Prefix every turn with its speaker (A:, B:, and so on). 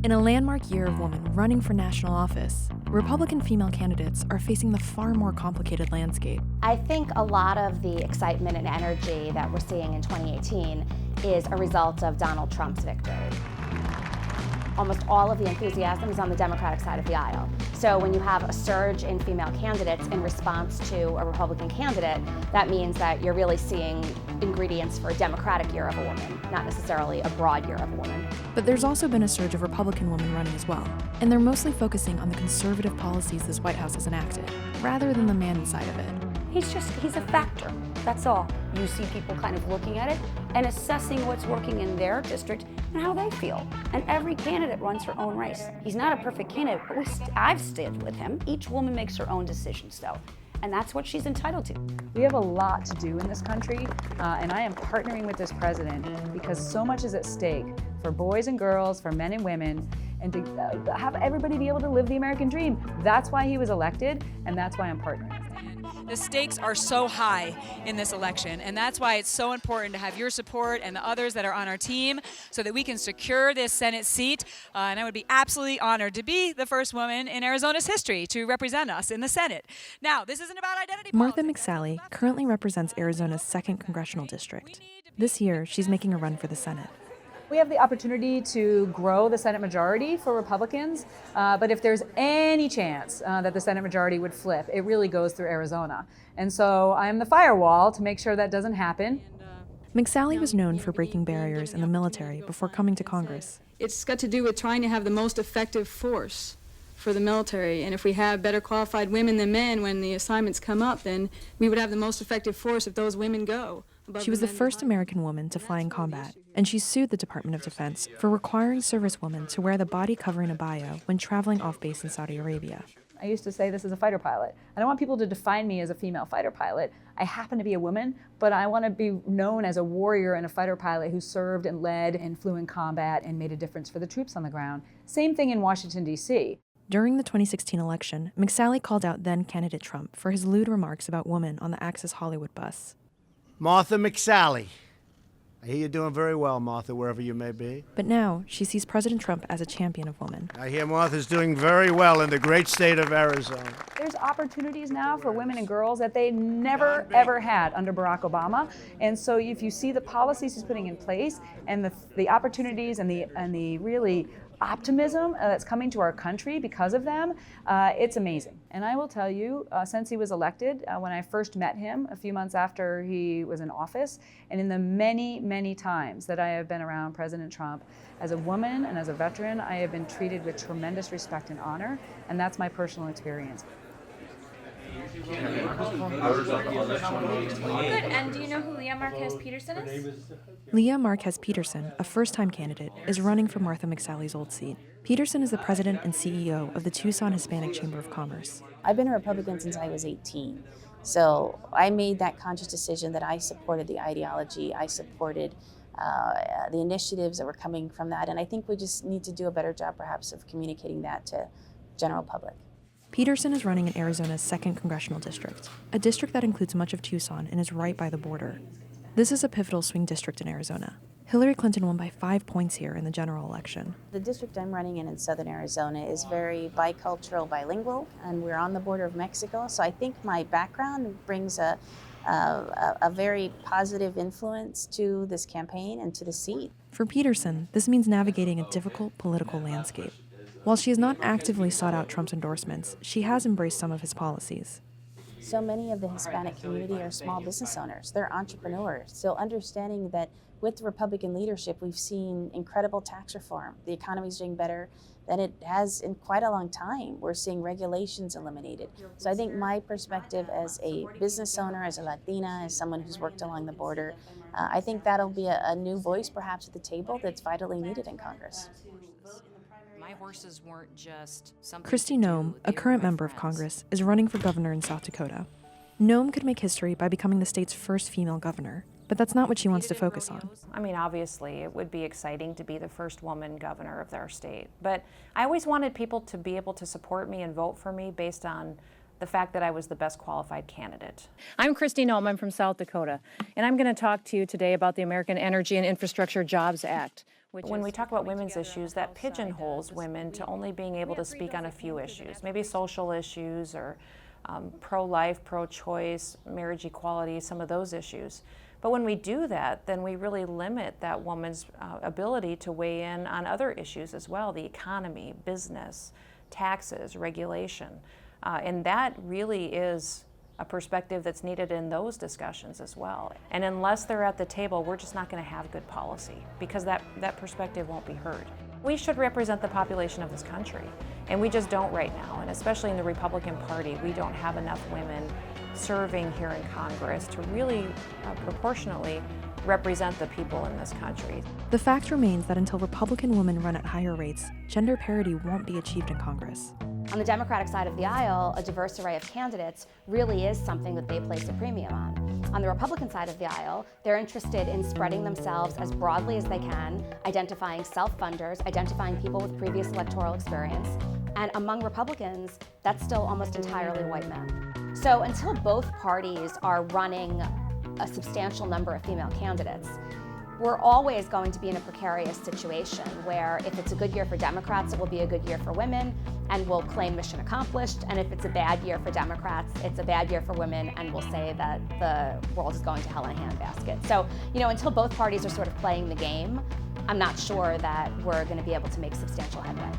A: In a landmark year of women running for national office, Republican female candidates are facing the far more complicated landscape.
B: I think a lot of the excitement and energy that we're seeing in 2018 is a result of Donald Trump's victory. Almost all of the enthusiasm is on the Democratic side of the aisle. So when you have a surge in female candidates in response to a Republican candidate, that means that you're really seeing ingredients for a Democratic year of a woman, not necessarily a broad year of a woman.
A: But there's also been a surge of Republican women running as well, and they're mostly focusing on the conservative policies this White House has enacted, rather than the man side of it.
C: He's a factor, that's all. You see people kind of looking at it and assessing what's working in their district and how they feel. And every candidate runs her own race. He's not a perfect candidate, but I've stood with him. Each woman makes her own decisions, though. And that's what she's entitled to.
D: We have a lot to do in this country, and I am partnering with this president because so much is at stake for boys and girls, for men and women, and to have everybody be able to live the American dream. That's why he was elected, and that's why I'm partnering with him.
E: The stakes are so high in this election, and that's why it's so important to have your support and the others that are on our team so that we can secure this Senate seat. And I would be absolutely honored to be the first woman in Arizona's history to represent us in the Senate. Now, this isn't about identity
A: Martha
E: politics.
A: McSally currently represents Arizona's 2nd congressional district. This year, she's making a run for the Senate.
D: We have the opportunity to grow the Senate majority for Republicans, but if there's any chance that the Senate majority would flip, it really goes through Arizona. And so I'm the firewall to make sure that doesn't happen.
A: McSally was known for breaking barriers in the military before coming to Congress.
F: It's got to do with trying to have the most effective force for the military. And if we have better qualified women than men when the assignments come up, then we would have the most effective force if those women go.
A: She was the first American woman to fly in combat, and she sued the Department of Defense for requiring servicewomen to wear the body covering abaya when traveling off base in Saudi Arabia.
D: I used to say this is a fighter pilot. I don't want people to define me as a female fighter pilot. I happen to be a woman, but I want to be known as a warrior and a fighter pilot who served and led and flew in combat and made a difference for the troops on the ground. Same thing in Washington, D.C.
A: During the 2016 election, McSally called out then-candidate Trump for his lewd remarks about women on the Access Hollywood bus.
G: Martha McSally. I hear you're doing very well, Martha, wherever you may be.
A: But now, she sees President Trump as a champion of women.
G: I hear Martha's doing very well in the great state of Arizona.
D: There's opportunities now for women and girls that they never, ever had under Barack Obama. And so if you see the policies he's putting in place and the opportunities and the really optimism that's coming to our country because of them, it's amazing. And I will tell you, since he was elected, when I first met him a few months after he was in office, and in the many, many times that I have been around President Trump, as a woman and as a veteran, I have been treated with tremendous respect and honor, and that's my personal experience.
H: Good, and do you know who Leah Marquez Peterson is?
A: Leah Marquez Peterson, a first-time candidate, is running for Martha McSally's old seat. Peterson is the president and CEO of the Tucson Hispanic Chamber of Commerce.
I: I've been a Republican since I was 18. So I made that conscious decision that I supported the ideology, I supported the initiatives that were coming from that, and I think we just need to do a better job perhaps of communicating that to general public.
A: Peterson is running in Arizona's 2nd congressional district, a district that includes much of Tucson and is right by the border. This is a pivotal swing district in Arizona. Hillary Clinton won by 5 points here in the general election.
I: The district I'm running in southern Arizona is very bicultural, bilingual, and we're on the border of Mexico, so I think my background brings a very positive influence to this campaign and to the seat.
A: For Peterson, this means navigating a difficult political landscape. While she has not actively sought out Trump's endorsements, she has embraced some of his policies.
I: So many of the Hispanic community are small business owners. They're entrepreneurs. So understanding that with the Republican leadership, we've seen incredible tax reform. The economy's doing better than it has in quite a long time. We're seeing regulations eliminated. So I think my perspective as a business owner, as a Latina, as someone who's worked along the border, I think that'll be a new voice perhaps at the table that's vitally needed in Congress.
J: My horses weren't just something.
A: Kristi Noem, a current member of Congress, is running for governor in South Dakota. Noem could make history by becoming the state's first female governor, but that's not what she wants to focus on.
K: I mean, obviously, it would be exciting to be the first woman governor of our state, but I always wanted people to be able to support me and vote for me based on the fact that I was the best qualified candidate.
L: I'm Kristi Noem, I'm from South Dakota, and I'm going to talk to you today about the American Energy and Infrastructure Jobs Act,
K: When we talk about women's issues, that pigeonholes women to only being able to speak on a few issues, maybe social issues or pro-life, pro-choice, marriage equality, some of those issues. But when we do that, then we really limit that woman's ability to weigh in on other issues as well, the economy, business, taxes, regulation. And that really is a perspective that's needed in those discussions as well. And unless they're at the table, we're just not going to have good policy because that perspective won't be heard. We should represent the population of this country, and we just don't right now. And especially in the Republican Party, we don't have enough women serving here in Congress to really proportionately represent the people in this country.
A: The fact remains that until Republican women run at higher rates, gender parity won't be achieved in Congress.
B: On the Democratic side of the aisle, a diverse array of candidates really is something that they place a premium on. On the Republican side of the aisle, they're interested in spreading themselves as broadly as they can, identifying self-funders, identifying people with previous electoral experience, and among Republicans, that's still almost entirely white men. So until both parties are running a substantial number of female candidates, we're always going to be in a precarious situation where if it's a good year for Democrats, it will be a good year for women and we'll claim mission accomplished. And if it's a bad year for Democrats, it's a bad year for women and we'll say that the world is going to hell in a handbasket. So, until both parties are sort of playing the game, I'm not sure that we're going to be able to make substantial headway.